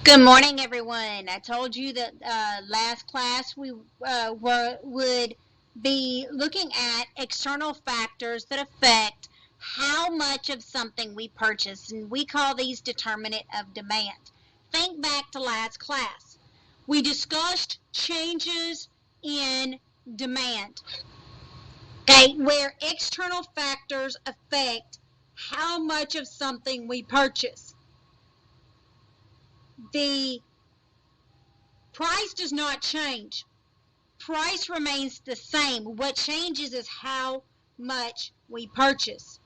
Good morning, everyone. I told you that last class we would be looking at external factors that affect how much of something we purchase, and we call these determinant of demand. Think back to last class. We discussed changes in demand, okay, where external factors affect how much of something we purchase. The price does not change. Price remains the same. What changes is how much we purchase.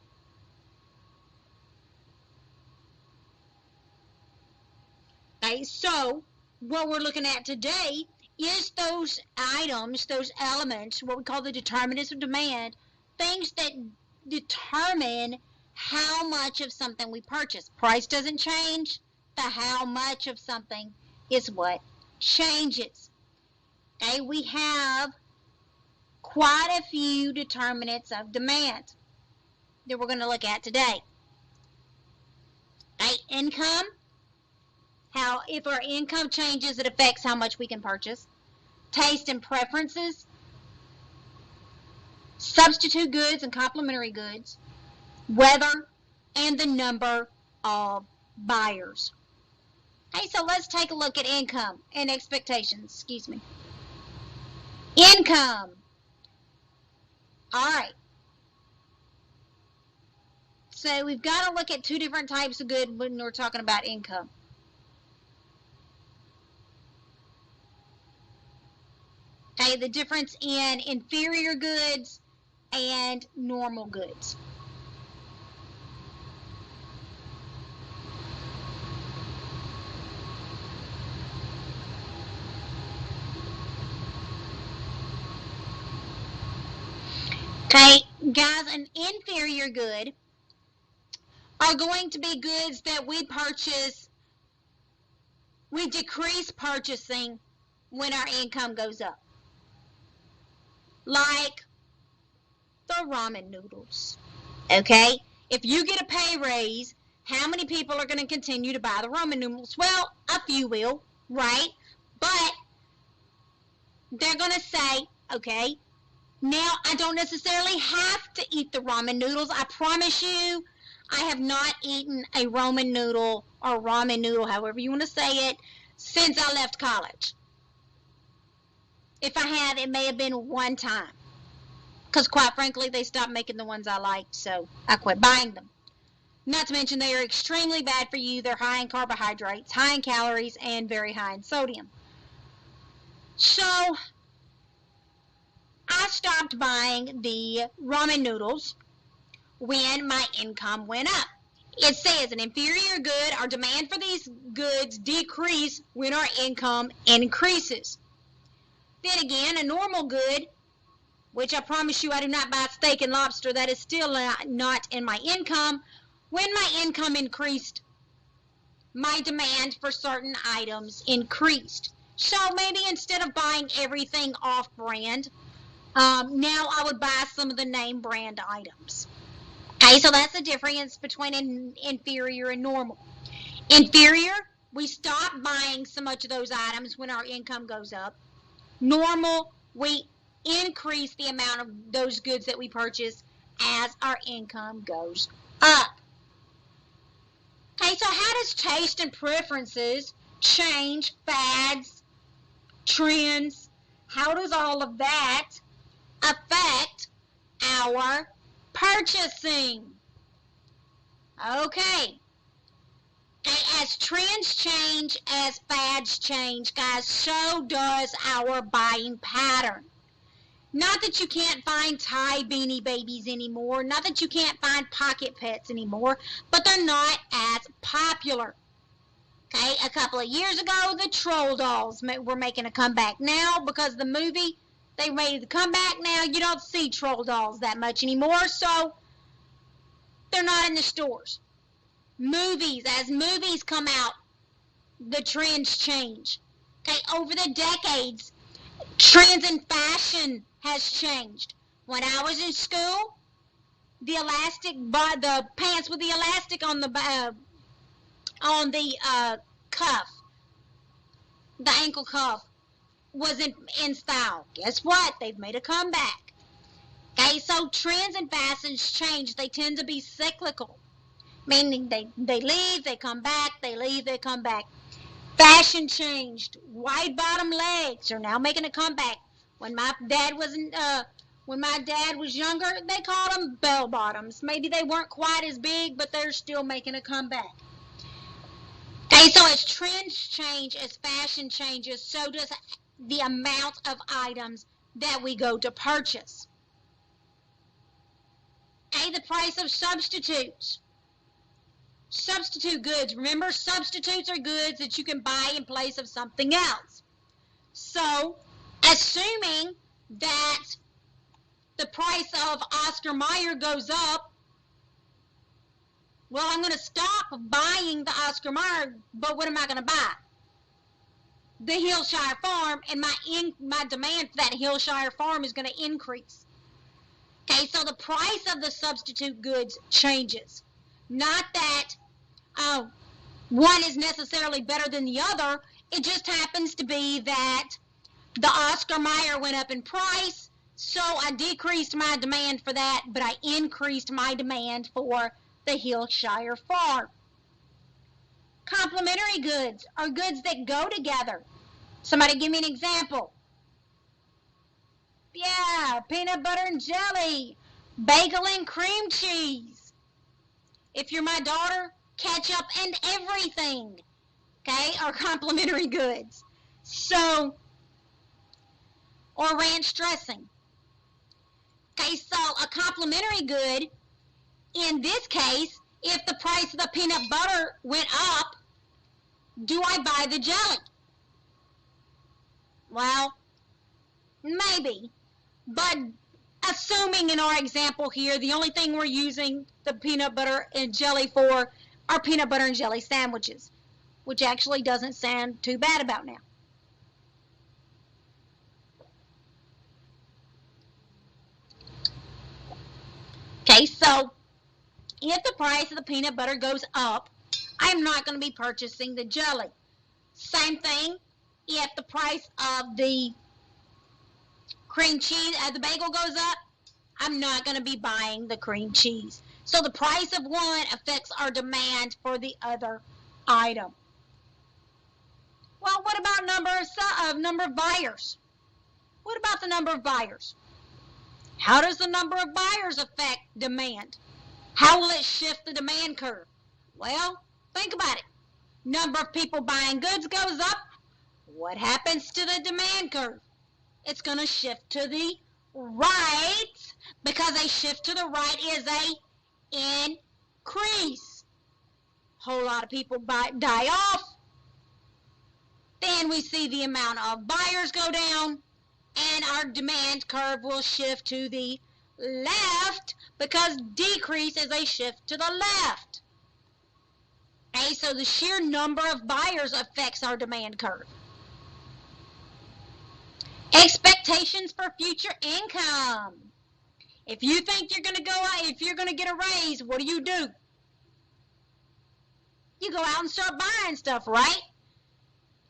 Okay, so what we're looking at today is those items, those elements, what we call the determinants of demand, things that determine how much of something we purchase. Price doesn't change. The how much of something is what changes. Okay, we have quite a few determinants of demand that we're going to look at today. Okay, income, how if our income changes, it affects how much we can purchase. Taste and preferences, substitute goods and complementary goods, weather, and the number of buyers. Okay, so let's take a look at income and expectations. Income. All right. So we've got to look at two different types of good when we're talking about income. Okay, the difference in inferior goods and normal goods. Okay, guys, an inferior good are going to be goods that we purchase, we decrease purchasing when our income goes up. Like the ramen noodles. Okay, if you get a pay raise, how many people are going to continue to buy the ramen noodles? Well, a few will, right? But they're going to say, okay, now I don't necessarily have to eat the ramen noodles. I promise you, I have not eaten a ramen noodle, however you want to say it, since I left college. If I have, it may have been one time. Because quite frankly, they stopped making the ones I liked, so I quit buying them. Not to mention they are extremely bad for you. They're high in carbohydrates, high in calories, and very high in sodium. So I stopped buying the ramen noodles when my income went up. It says an inferior good, our demand for these goods decrease when our income increases. Then again, a normal good, which I promise you I do not buy steak and lobster, that is still not in my income. When my income increased, my demand for certain items increased. So maybe instead of buying everything off-brand, now I would buy some of the name brand items. Okay, so that's the difference between an inferior and normal. Inferior, we stop buying so much of those items when our income goes up. Normal, we increase the amount of those goods that we purchase as our income goes up. Okay, so how does taste and preferences change, fads, trends? How does all of that affect our purchasing? Okay. As trends change, as fads change, guys, so does our buying pattern. Not that you can't find tie beanie babies anymore, not that you can't find pocket pets anymore, but they're not as popular. Okay, a couple of years ago, the troll dolls were making a comeback. Now, because the movie, they made the comeback. Now, you don't see troll dolls that much anymore, so they're not in the stores. Movies, as movies come out, the trends change. Okay, over the decades, trends in fashion has changed. When I was in school, the pants with the elastic on the cuff, the ankle cuff wasn't in style. Guess what? They've made a comeback. Okay, so trends and fashions change. They tend to be cyclical, meaning they leave, they come back, they leave, they come back. Fashion changed. Wide bottom legs are now making a comeback. When my dad was younger, they called them bell bottoms. Maybe they weren't quite as big, but they're still making a comeback. Okay, so as trends change, as fashion changes, so does the amount of items that we go to purchase. Okay, the price of substitutes. Substitute goods. Remember, substitutes are goods that you can buy in place of something else. So, assuming that the price of Oscar Mayer goes up, well, I'm going to stop buying the Oscar Mayer, but what am I going to buy? The Hillshire Farm, and my demand for that Hillshire Farm is going to increase. Okay, so the price of the substitute goods changes. Not that one is necessarily better than the other. It just happens to be that the Oscar Mayer went up in price, so I decreased my demand for that, but I increased my demand for the Hillshire Farm. Complementary goods are goods that go together. Somebody give me an example. Yeah, peanut butter and jelly, bagel and cream cheese. If you're my daughter, ketchup and everything, okay, are complementary goods. So, or ranch dressing. Okay, so a complementary good, in this case, if the price of the peanut butter went up, do I buy the jelly? Well, maybe. But assuming in our example here, the only thing we're using the peanut butter and jelly for are peanut butter and jelly sandwiches, which actually doesn't sound too bad about now. Okay, so if the price of the peanut butter goes up, I'm not going to be purchasing the jelly. Same thing if the price of the cream cheese, the bagel goes up, I'm not going to be buying the cream cheese. So the price of one affects our demand for the other item. Well, what about number of buyers? What about the number of buyers? How does the number of buyers affect demand? How will it shift the demand curve? Well, think about it. Number of people buying goods goes up. What happens to the demand curve? It's going to shift to the right, because a shift to the right is a increase. Whole lot of people die off. Then we see the amount of buyers go down, and our demand curve will shift to the left, because decrease is a shift to the left. Okay, so the sheer number of buyers affects our demand curve. Expectations for future income. If you think you're going to go out, if you're going to get a raise, what do? You go out and start buying stuff, right?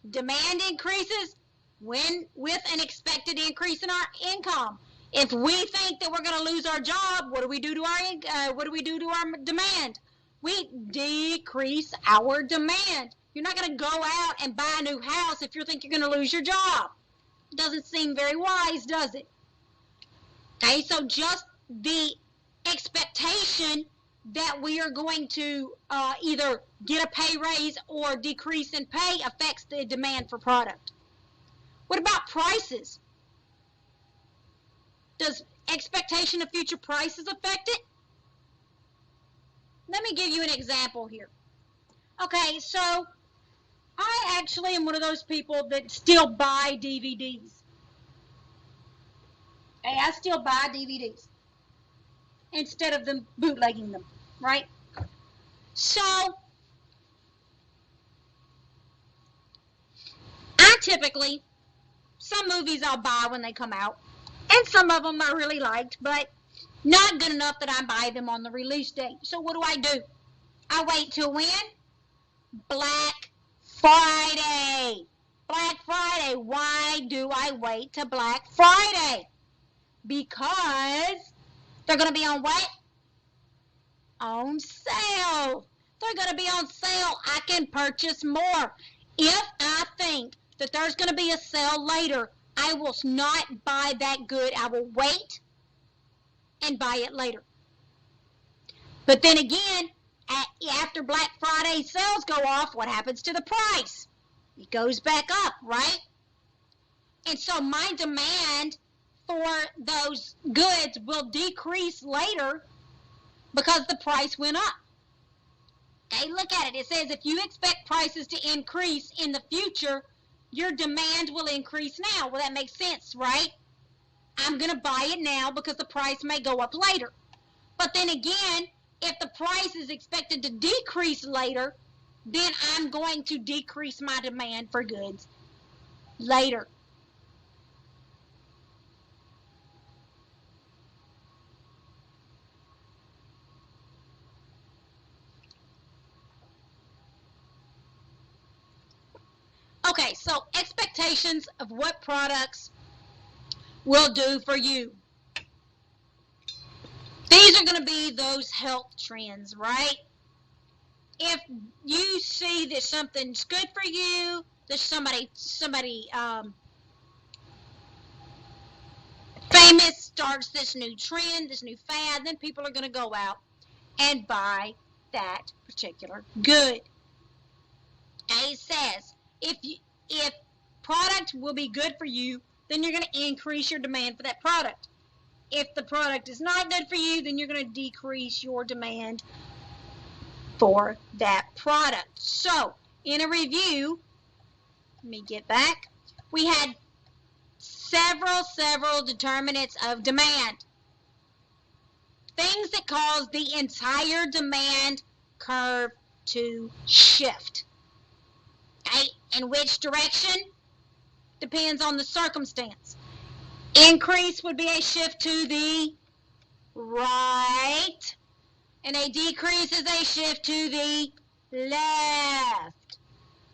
Demand increases with an expected increase in our income. If we think that we're going to lose our job, what do we do to our demand? We decrease our demand. You're not going to go out and buy a new house if you think you're going to lose your job. Doesn't seem very wise, does it? Okay, so just the expectation that we are going to either get a pay raise or decrease in pay affects the demand for product. What about prices? Does expectation of future prices affect it? Let me give you an example here. Okay, so I actually am one of those people that still buy DVDs. Okay, I still buy DVDs instead of them bootlegging them, right? So I typically, some movies I'll buy when they come out, and some of them I really liked, but not good enough that I buy them on the release date. So what do? I wait till when? Black Friday. Black Friday. Why do I wait to Black Friday? Because they're going to be on what? On sale. They're going to be on sale. I can purchase more. If I think that there's going to be a sale later, I will not buy that good. I will wait and buy it later. But then again, after Black Friday sales go off, what happens to the price? It goes back up, right? And so my demand for those goods will decrease later because the price went up. Okay, look at it. It says if you expect prices to increase in the future, your demand will increase now. Well, that makes sense, right? I'm going to buy it now because the price may go up later. But then again, if the price is expected to decrease later, then I'm going to decrease my demand for goods later. Okay, so expectations of what products will do for you. These are going to be those health trends, right? If you see that something's good for you, that somebody famous starts this new trend, this new fad, then people are going to go out and buy that particular good. It says if product will be good for you, then you're going to increase your demand for that product. If the product is not good for you, then you're going to decrease your demand for that product. So, in a review, let me get back. We had several determinants of demand. Things that cause the entire demand curve to shift. Okay? In which direction? Depends on the circumstance. Increase would be a shift to the right, and a decrease is a shift to the left.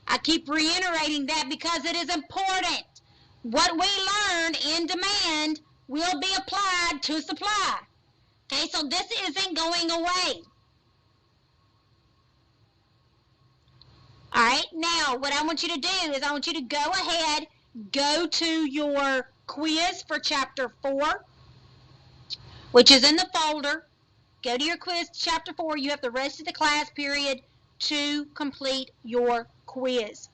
I keep reiterating that because it is important. What we learn in demand will be applied to supply. Okay, so this isn't going away. Alright, now what I want you to do is I want you to go ahead, go to your quiz for chapter 4, which is in the folder. Go to your quiz, chapter 4. You have the rest of the class period to complete your quiz.